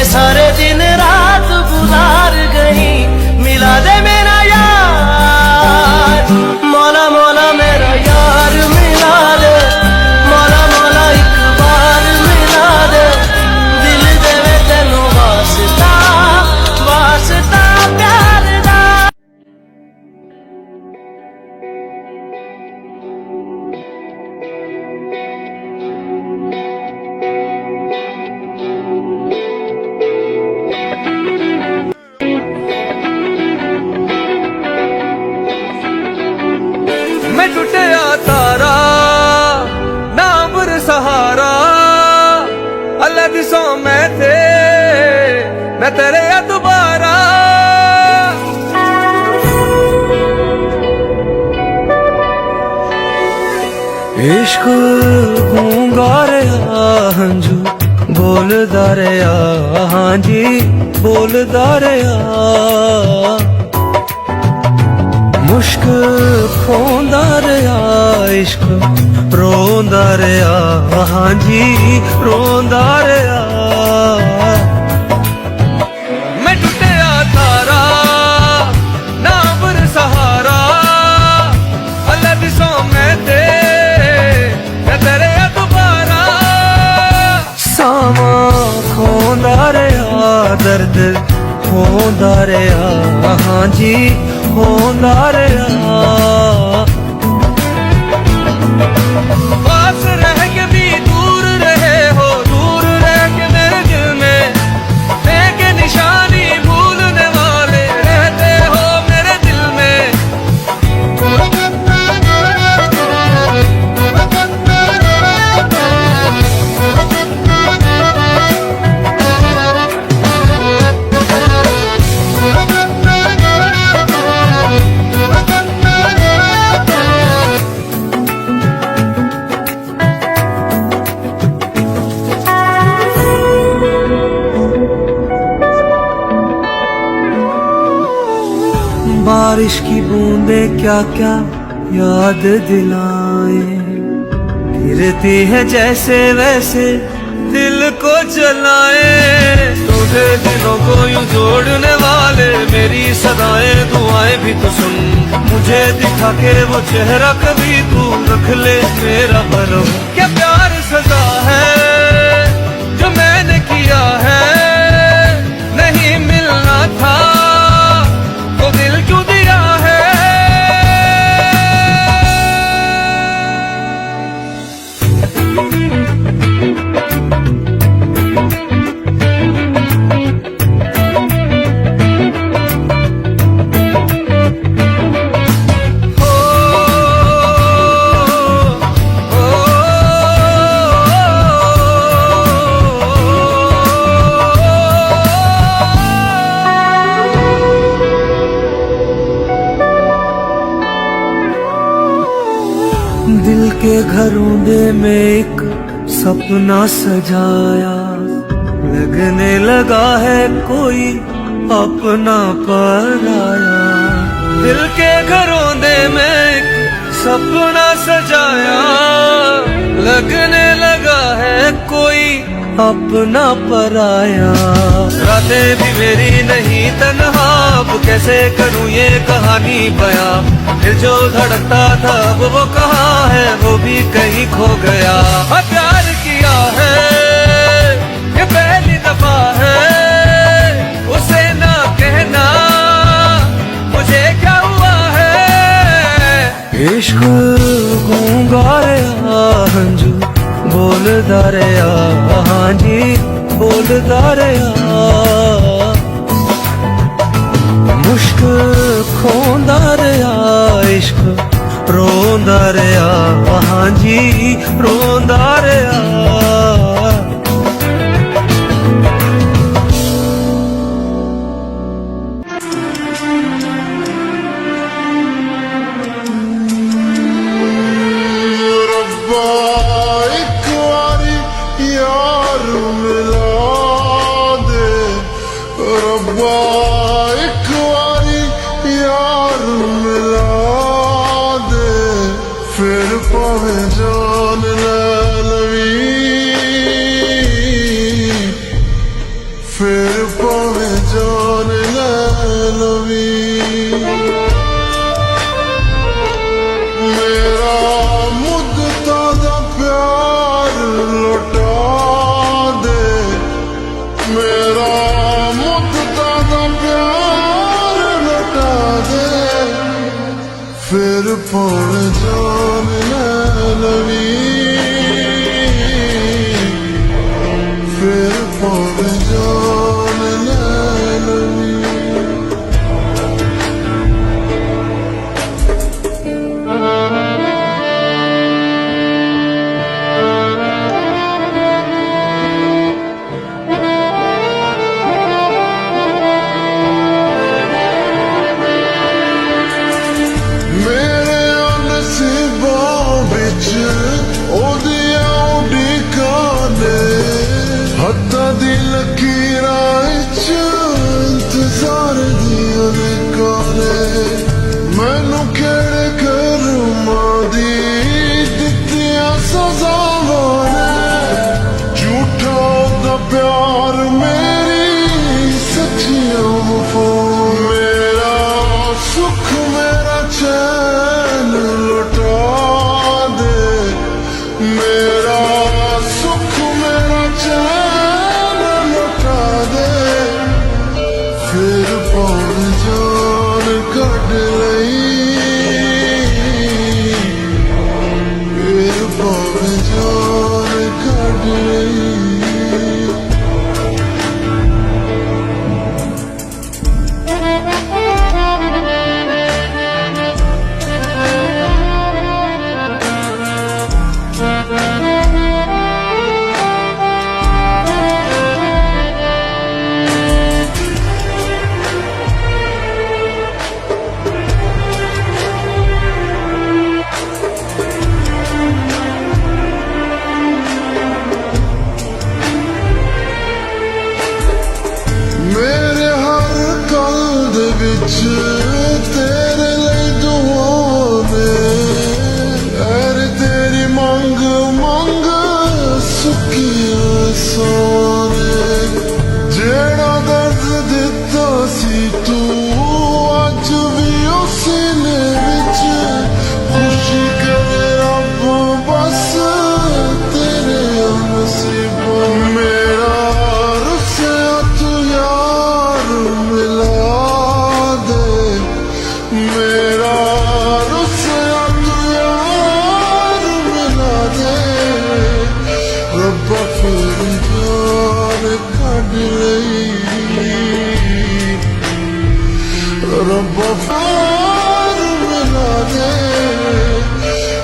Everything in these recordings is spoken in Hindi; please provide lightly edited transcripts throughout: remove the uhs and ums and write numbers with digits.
ये सारे दिन रात गुजार गई, मिला दे मेरा यार। मौला मौला मेरा यार मिला दे, मौला मौला एक बार मिला दे। दिल देवे तेनू वास्ता वास्ता प्यार दा। मैं टूटिया तारा नाम सहारा, अल्लाह दी सौ मैं थे, मैं तेरे या दोबारा। इश्क गूंगा रे हंजू बोलदा रे हाँ जी बोलदा रे मुश्क खोंदा रहा इश्क रोंदा रहा हाँ जी रोंदा रहा। मैं टूटिया तारा नाम सहारा, अल्लाह दी सौ मैं थे, मैं तेरे दोबारा। सामा खोंदा रहा दर्द खोंदा रहा हाँ जी होंदा रहा। पास रह के भी दूर रहे हो, दूर रह के मेरे दिल में देख निशानी भूलने वाले रहते हो मेरे दिल में। बारिश की बूंदे क्या क्या याद दिलाए, गिरती है जैसे वैसे दिल को जलाए। तुझे दिलों को यूं जोड़ने वाले मेरी सदाएं दुआएं भी तो सुन, मुझे दिखा के वो चेहरा कभी तू रख ले मेरा भरम। क्या प्यार सजा है जो मैंने किया है, नहीं मिलना था तो दिल क्यों दिया है। दिल के घरोंदे में एक सपना सजाया, लगने लगा है कोई अपना पराया। दिल के घरोंदे में एक सपना सजाया, लगने लगा है कोई अपना पराया। रातें भी मेरी नहीं तन्हा, अब कैसे करूं ये कहानी बयां। दिल जो धड़कता था अब वो कहाँ है, वो भी कहीं खो गया। हाँ प्यार किया है ये पहली दफा है, उसे ना कहना मुझे क्या हुआ है। इश्क गूंगा रहा हंजू बोलदा रहा हाँ जी बोलदा रहा। मुश्क खोंदा रहा इश्क रोंदा रहा हाँ जी रोंदा रहा। जान ले लवी फिर ਲਵੀ ਮੇਰਾ ਮੁੱਦਤਾਂ ਦਾ ਪਿਆਰ ਲੁਟਾ ਦੇ ਮੇਰਾ ਮੁੱਦਤਾਂ ਦਾ ਪਿਆਰ ਲੁਟਾ ਦੇ ਫਿਰ ਪੜ ਜਾਨ ਲੈ ਲਵੀ ਫਿਰ ਪੜ ਜਾਨ ਲੈ ਲਵੀ ਮੇਰੇ ਨਸੀਬਾਂ ਵਿੱਚ ਉਹਦੀਆਂ ਉਡੀਕਾਂ ਨੇ ਹੱਥਾਂ ਦੀ ਲਕੀਰਾਂ ਵਿੱਚ ਇੰਤਜ਼ਾਰ ਦੀਆਂ ਲਿਖਾਂ ਨੇ ਮੈਨੂੰ ਕਿਹੜੇ ਕਰਮਾਂ ਦੀ ਦਿੱਤੀਆਂ ਸਜ਼ਾਵਾਂ ਨੇ ਝੂਠਾ ਉਹਦਾ ਪਿਆਰ ਮੇਰੀ ਸੱਚੀਆਂ ਵਫਾਵਾਂ ਮੇਰਾ ਸੁੱਖ ਮੇਰਾ ਚੈਨ ਲੁਟਾ ਦੇ ਮੇਰਾ ਸੁੱਖ ਮੇਰਾ ਚੈਨ ਲੁਟਾ ਦੇ ਫਿਰ ਪੌਣ ਜਾਨ ਕੱਢ ਲਈ ਫਿਰ ਪੌਣ ਜਾਨ ਕੱਢ ਲਈ ਮੇਰੇ ਹਰ ਗੱਲ ਦੇ ਵਿੱਚ ਤੇਰੇ ਲਈ ਦੁਆ ਨੇ ਐਰ ਤੇਰੀ ਮੰਗ ਮੰਗ ਸੁੱਕੀਆਂ ਸੋਨੇ ਜਿਹੜਾ ਦਰਦ ਦਿੱਤਾ ਸੀ ਤੂੰ ਅੱਜ ਵੀ ਉਸਨੇ ਵਿੱਚ ਖੁਸ਼ੀ ਕਰੇ ਰੱਬ ਬਸ ਤੇਰੇ ਨਸੀਬਾਂ ਮੇਰਾ ਰੁੱਸਿਆ ਤੂੰ ਯਾਰ ਮਿਲਾ ਦੇ ਮੇਰਾ ਰੁੱਸਿਆ ਤੂੰ ਯਾਰ ਮਿਲਾ ਦੇ ਰੱਬਾ ਫਿਰ ਜਾਨ ਕੱਢ ਲਈ ਰੱਬਾ ਫਿਰ ਮਿਲਾ ਦੇ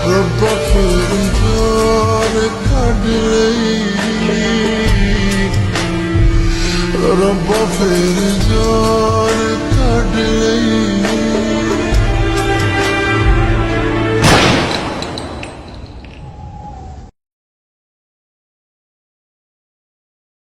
ਰੱਬਾ ਫਿਰ ਜਾਨ ਕੱਢ ਲਈ ਰੱਬਾ ਫਿਰ ਜਾਨ